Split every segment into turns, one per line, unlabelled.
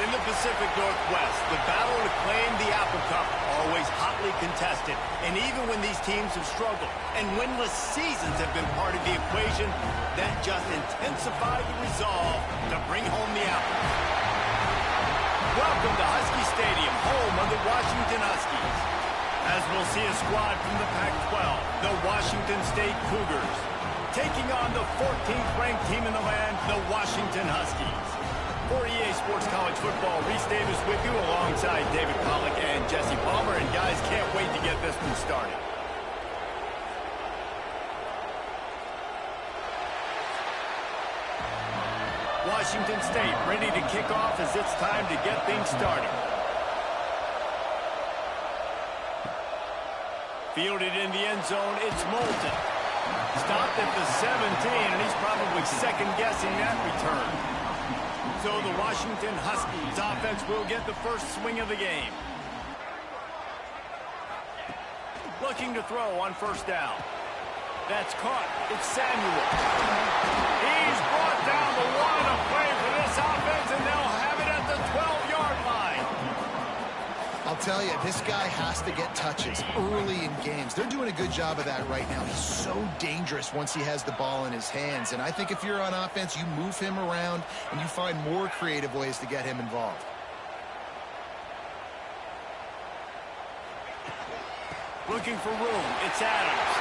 In the Pacific Northwest, the battle to claim the Apple Cup always hotly contested. And even when these teams have struggled and winless seasons have been part of the equation, that just intensified the resolve to bring home the Apple. Welcome to Husky Stadium, home of the Washington Huskies. As we'll see a squad from the Pac-12, the Washington State Cougars, taking on the 14th ranked team in the land, the Washington Huskies. For EA Sports College Football, Reese Davis with you alongside David Pollack and Jesse Palmer. And guys, can't wait to get this one started. Washington State ready to kick off as it's time to get things started. Fielded in the end zone, it's Moulton. Stopped at the 17, and he's probably second-guessing that return. So the Washington Huskies offense will get the first swing of the game. Looking to throw on first down. That's caught. It's Samuel. He's brought down the one to play for this offense, and they'll have it at the 12-yard line.
I'll tell you, this guy has to get touches early in games. They're doing a good job of that right now. He's so dangerous once he has the ball in his hands. And I think if you're on offense, you move him around and you find more creative ways to get him involved.
Looking for room. It's Adams.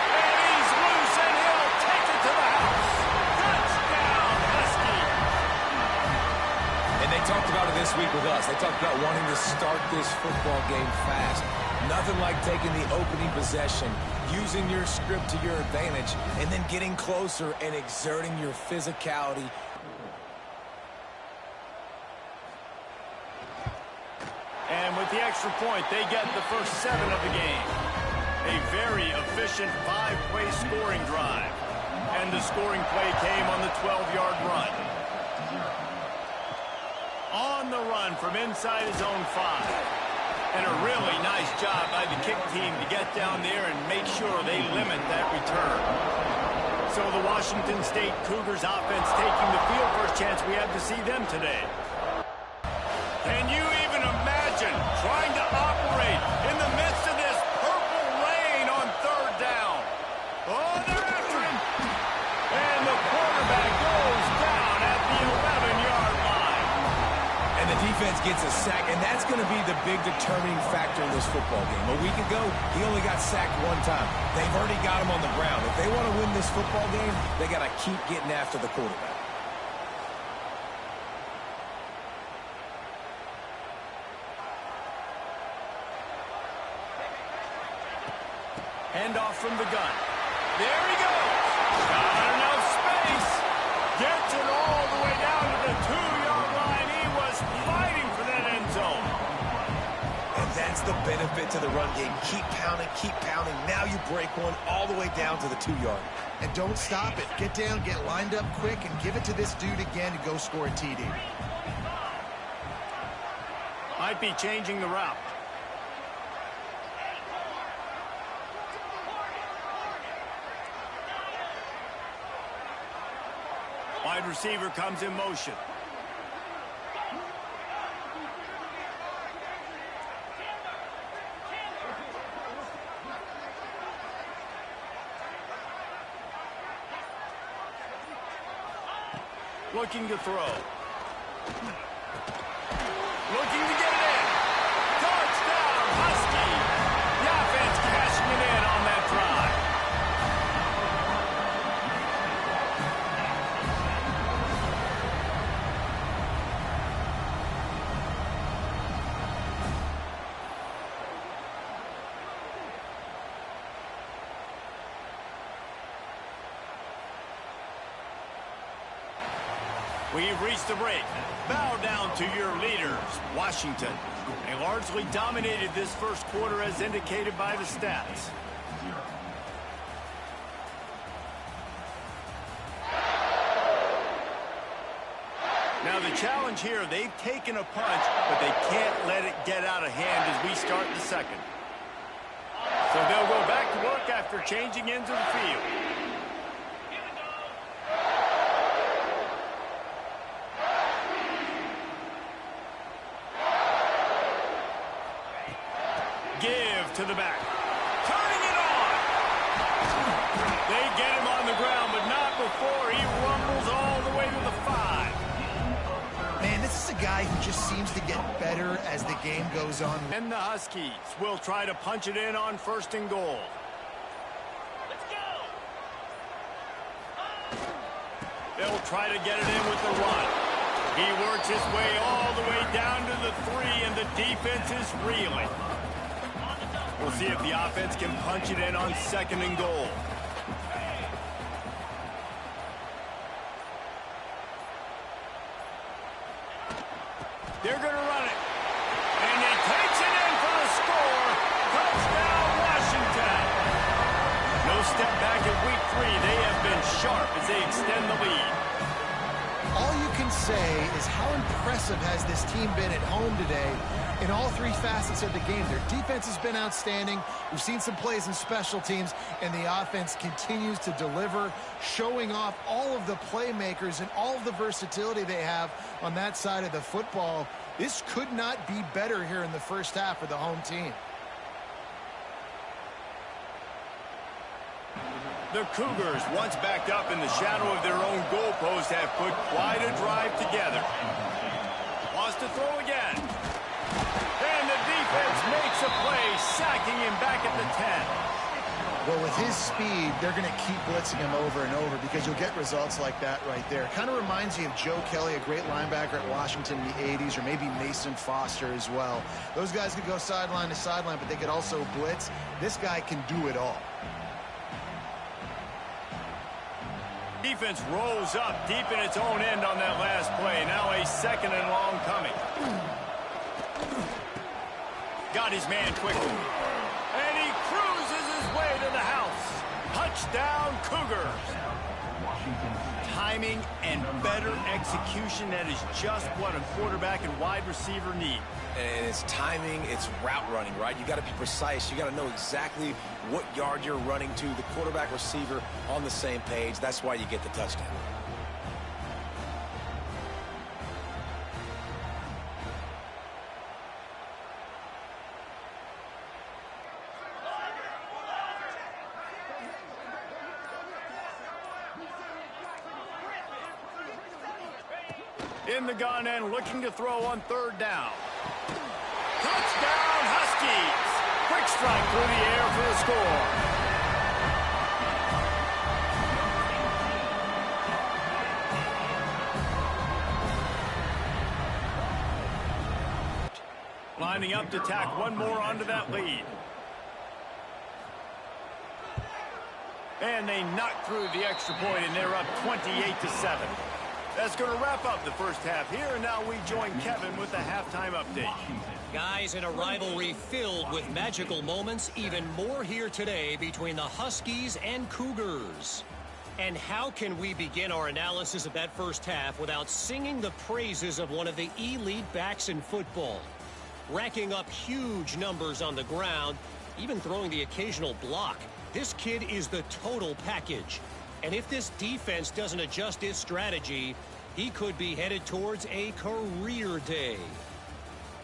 And he's loose, and he'll take it to the house. Touchdown, Husky.
And they talked about it this week with us. They talked about wanting to start this football game fast. Nothing like taking the opening possession, using your script to your advantage, and then getting closer and exerting your physicality.
And with the extra point, they get the first 7 of the game. A very efficient 5-play scoring drive. And the scoring play came on the 12-yard run. On the run from inside his own 5. And a really nice job by the kick team to get down there and make sure they limit that return. So the Washington State Cougars offense taking the field. First chance we have to see them today. Can you even imagine trying to operate in the midst of this purple rain on third down? Oh, they're after him. And the quarterback goes down at the 11-yard line.
And the defense gets a sack, and that's going to be the big determining factor in this football game. A week ago, he only got sacked 1 time. They've already got him on the ground. If they want to win this football game, they got to keep getting after the quarterback.
Handoff from the gun. There he goes. Got enough space. Gets it all the way down to the 2-yard line. He was fighting for that end zone.
And that's the benefit to the run game. Keep pounding, keep pounding. Now you break one all the way down to the 2-yard.
And don't stop it. Get down, get lined up quick, and give it to this dude again to go score a TD.
Might be changing the route. Wide receiver comes in motion. Looking to throw. Looking to get it in. Touchdown, Husky. The offense cashing it in on that drive. We've reached the break. Bow down to your leaders, Washington. They largely dominated this first quarter as indicated by the stats. Now the challenge here, they've taken a punch, but they can't let it get out of hand as we start the second. So they'll go back to work after changing into the field. to the back. Turning it on. They get him on the ground, but not before he rumbles all the way to the 5.
Man, this is a guy who just seems to get better as the game goes on.
And the Huskies will try to punch it in on 1st and goal. Let's go. They'll try to get it in with the run. He works his way all the way down to the 3, and the defense is reeling. We'll see if the offense can punch it in on 2nd and goal. They're going to run it. And he takes it in for the score. Touchdown, Washington. No step back in week 3. They have been sharp as they extend the lead.
All you can say is how impressive has this team been at home today in all 3 facets of the game. Their defense has been outstanding. We've seen some plays in special teams, and the offense continues to deliver, showing off all of the playmakers and all of the versatility they have on that side of the football. This could not be better here in the first half for the home team.
The Cougars, once backed up in the shadow of their own goalpost, have put quite a drive together. Wants to throw again. And the defense makes a play, sacking him back at the 10.
Well, with his speed, they're going to keep blitzing him over and over because you'll get results like that right there. Kind of reminds you of Joe Kelly, a great linebacker at Washington in the 80s, or maybe Mason Foster as well. Those guys could go sideline to sideline, but they could also blitz. This guy can do it all.
Defense rolls up deep in its own end on that last play. Now a 2nd and long coming. Got his man quickly. And he cruises his way to the house. Touchdown, Cougars. Timing and better execution, that is just what a quarterback and wide receiver need.
And it's timing, it's route running, right? You got to be precise. You got to know exactly what yard you're running to. The quarterback, receiver on the same page. That's why you get the touchdown.
In the gun and looking to throw on 3rd down. Touchdown, Huskies! Quick strike through the air for the score. Lining up to tack one more onto that lead. And they knock through the extra point, and they're up 28-7. That's going to wrap up the first half here, and now we join Kevin with the halftime update.
Guys, in a rivalry filled with magical moments, even more here today between the Huskies and Cougars. And how can we begin our analysis of that first half without singing the praises of one of the elite backs in football? Racking up huge numbers on the ground, even throwing the occasional block. This kid is the total package. And if this defense doesn't adjust its strategy, he could be headed towards a career day.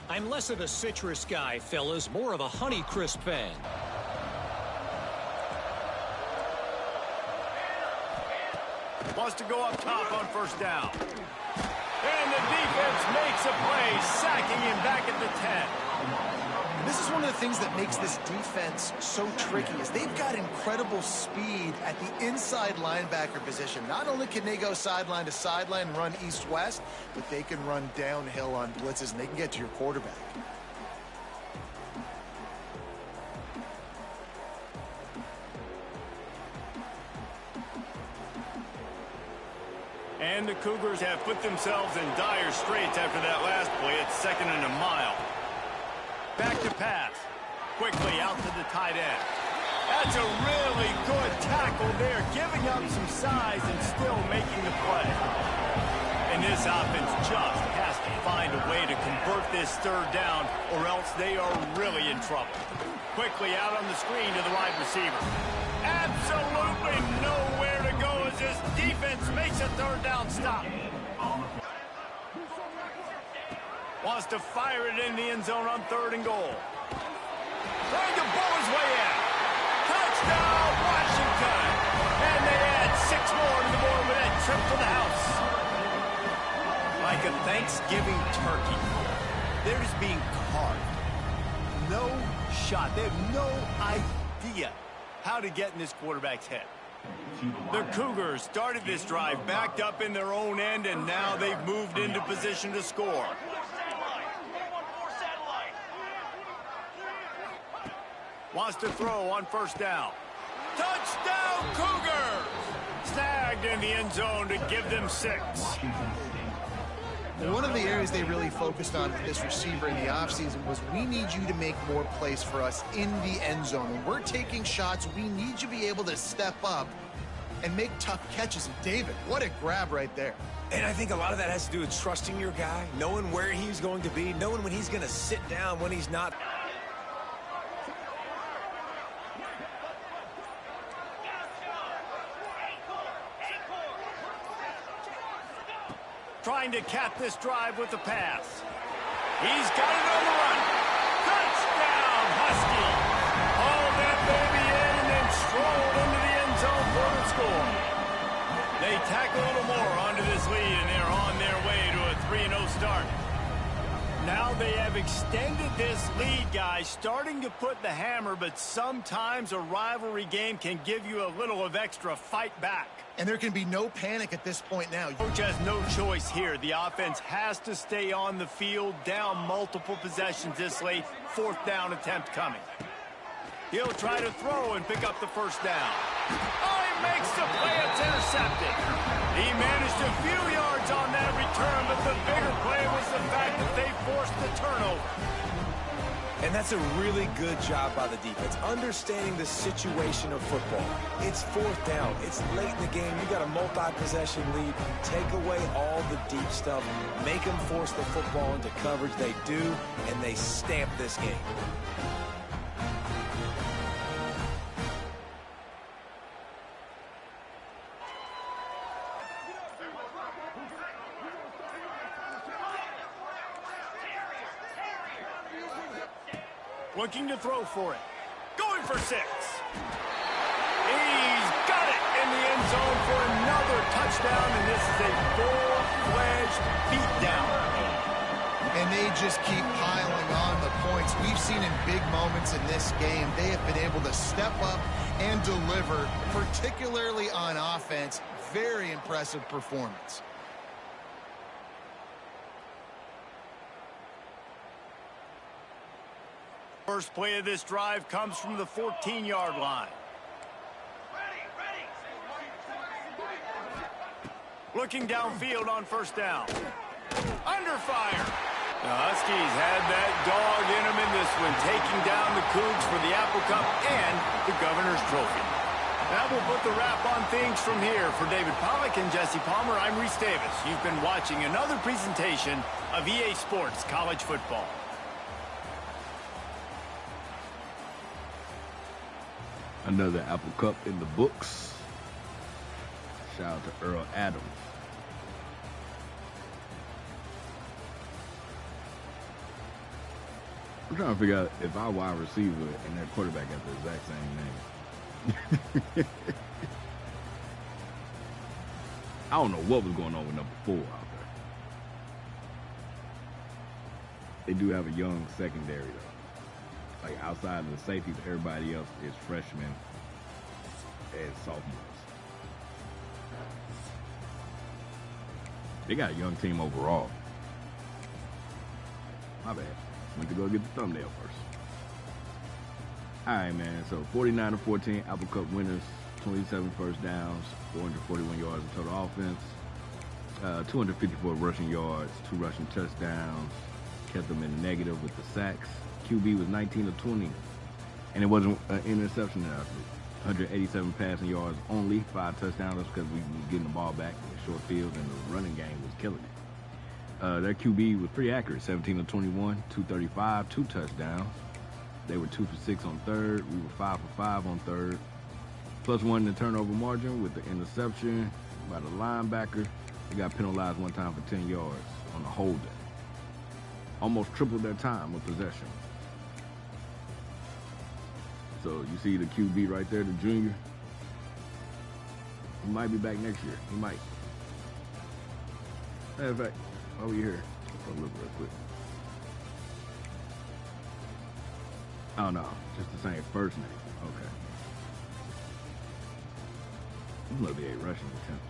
I'm less of a citrus guy, fellas, more of a Honeycrisp fan.
Wants to go up top on 1st down. And the defense makes a play, sacking him back at the 10.
This is one of the things that makes this defense so tricky is they've got incredible speed at the inside linebacker position. Not only can they go sideline to sideline and run east-west, but they can run downhill on blitzes, and they can get to your quarterback.
And the Cougars have put themselves in dire straits after that last play. It's 2nd and a mile. Back to pass. Quickly out to the tight end. That's a really good tackle there, giving up some size and still making the play. And this offense just has to find a way to convert this 3rd down, or else they are really in trouble. Quickly out on the screen to the wide receiver. Absolutely nowhere to go as this defense makes a 3rd down stop. Wants to fire it in the end zone on 3rd and goal. trying to bowl his way in. Touchdown, Washington. And they add 6 more to the board with that trip to the house. Like a Thanksgiving turkey, they're just being carved. No shot. They have no idea how to get in this quarterback's head. The Cougars started this drive backed up in their own end, and now they've moved into position to score. Wants to throw on first down. Touchdown, Cougars! Snagged in the end zone to give them 6.
One of the areas they really focused on with this receiver in the offseason was we need you to make more plays for us in the end zone. When we're taking shots, we need you to be able to step up and make tough catches. And David, what a grab right there.
And I think a lot of that has to do with trusting your guy, knowing where he's going to be, knowing when he's going to sit down, when he's not.
Trying to cap this drive with the pass. He's got it on the run. Touchdown, Husky. Hauled that baby in and then strolled into the end zone for the score. They tack a little more onto this lead, and they're on their way to a 3-0 start. Now they have extended this lead, guys, starting to put the hammer, but sometimes a rivalry game can give you a little of extra fight back.
And there can be no panic at this point now.
Coach has no choice here. The offense has to stay on the field, down multiple possessions this late. 4th down attempt coming. He'll try to throw and pick up the first down. Oh, he makes the play. It's intercepted. He managed a few yards on that return, but the bigger play was the fact that they forced the turnover.
And that's a really good job by the defense, understanding the situation of football. It's 4th down. It's late in the game. You got a multi-possession lead. Take away all the deep stuff. Make them force the football into coverage. They do, and they stamp this game.
Looking to throw for it. Going for 6. He's got it in the end zone for another touchdown, and this is a full-fledged beatdown.
And they just keep piling on the points. We've seen in big moments in this game, they have been able to step up and deliver, particularly on offense. Very impressive performance.
First play of this drive comes from the 14-yard line. Looking downfield on first down. Under fire. The Huskies had that dog in them in this one, taking down the Cougs for the Apple Cup and the Governor's Trophy. That will put the wrap on things from here. For David Pollack and Jesse Palmer, I'm Reese Davis. You've been watching another presentation of EA Sports College Football.
Another Apple Cup in the books. Shout out to Earl Adams. I'm trying to figure out if our wide receiver and that quarterback have the exact same name. I don't know what was going on with number 4 out there. They do have a young secondary, though. Like, outside of the safeties, everybody else is freshmen and sophomores. They got a young team overall. My bad. Went to go get the thumbnail first. All right, man. So 49-14, Apple Cup winners, 27 first downs, 441 yards of total offense, 254 rushing yards, 2 rushing touchdowns, kept them in the negative with the sacks. QB was 19 of 20, and it wasn't an interception. 187 passing yards only, 5 touchdowns because we was getting the ball back in short field, and the running game was killing it. Their QB was pretty accurate, 17 of 21, 235, 2 touchdowns. They were 2 for 6 on third. We were 5 for 5 on third. +1 in the turnover margin with the interception by the linebacker. They got penalized one time for 10 yards on a holding. Almost tripled their time of possession. So you see the QB right there, the junior. He might be back next year. He might. Matter of fact, over here. Let's look real quick. Oh no, just the same first name. Okay. This must be a rushing attempt.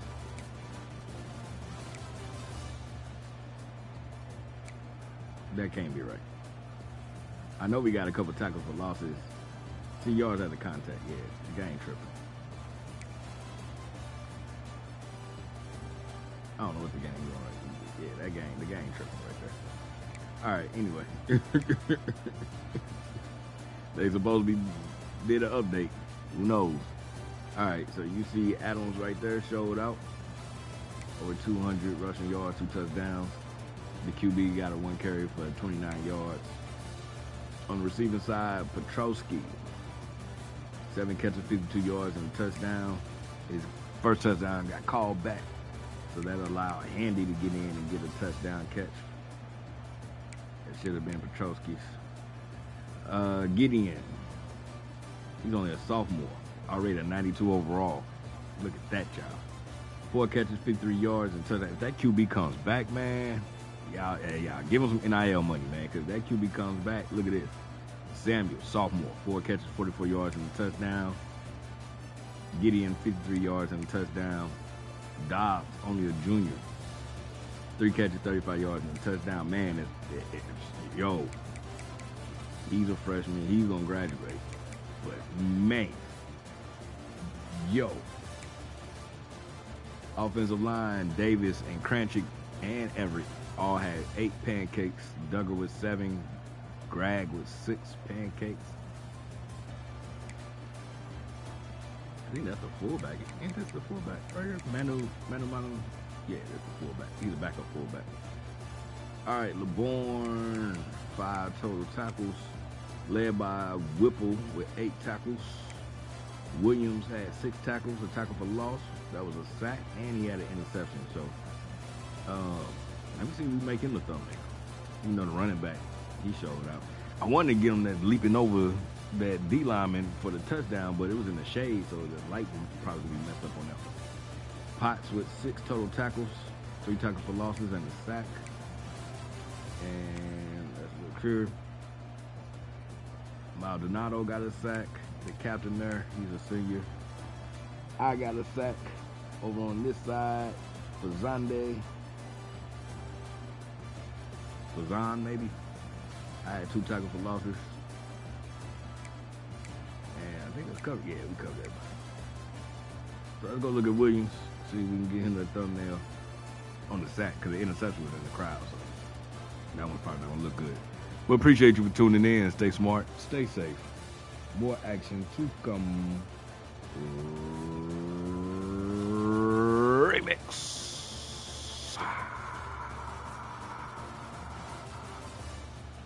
That can't be right. I know we got a couple tackles for losses. 10 yards after contact. Yeah, the guy ain't tripping. I don't know what the game doing right. Yeah, the game tripping right there. All right, anyway. They supposed to be did an update. Who knows? All right, so you see Adams right there showed out. Over 200 rushing yards, 2 touchdowns. The QB got a 1 carry for 29 yards. On the receiving side, Petrosky, 7 catches, 52 yards, and a touchdown. His first touchdown got called back, so that allowed Andy to get in and get a touchdown catch. It should have been Petrosky's. Gideon, he's only a sophomore, already a 92 overall. Look at that job. 4 catches, 53 yards, and touchdown. If that QB comes back, man, y'all give him some NIL money, man, because that QB comes back. Look at this. Samuel, sophomore, 4 catches, 44 yards, and a touchdown. Gideon, 53 yards and a touchdown. Dobbs, only a junior, 3 catches, 35 yards, and a touchdown. Man, yo, he's a freshman. He's going to graduate. But, man, yo. Offensive line, Davis and Kranchik and Everett all had 8 pancakes. Duggar with 7. Greg with 6 pancakes. I think that's the fullback. Ain't this the fullback right here? Manu. Yeah, that's the fullback. He's a backup fullback. All right, LeBourne, 5 total tackles, led by Whipple with 8 tackles. Williams had 6 tackles, a tackle for loss. That was a sack, and he had an interception. So, let me see if we make him the thumbnail. You know, the running back, he showed out. I wanted to get him that leaping over that D lineman for the touchdown, but it was in the shade, so the light would probably be messed up on that one. Potts with 6 total tackles, 3 tackles for losses, and a sack. And let's look here. Maldonado got a sack. The captain there, he's a senior. I got a sack over on this side. Fazan maybe. I had 2 tackles for losses. And I think that's covered. Yeah, we covered everybody. So let's go look at Williams. See if we can get him the thumbnail on the sack, because the interception was in the crowd. So that one's probably not going to look good. We appreciate you for tuning in. Stay smart. Stay safe. More action to come.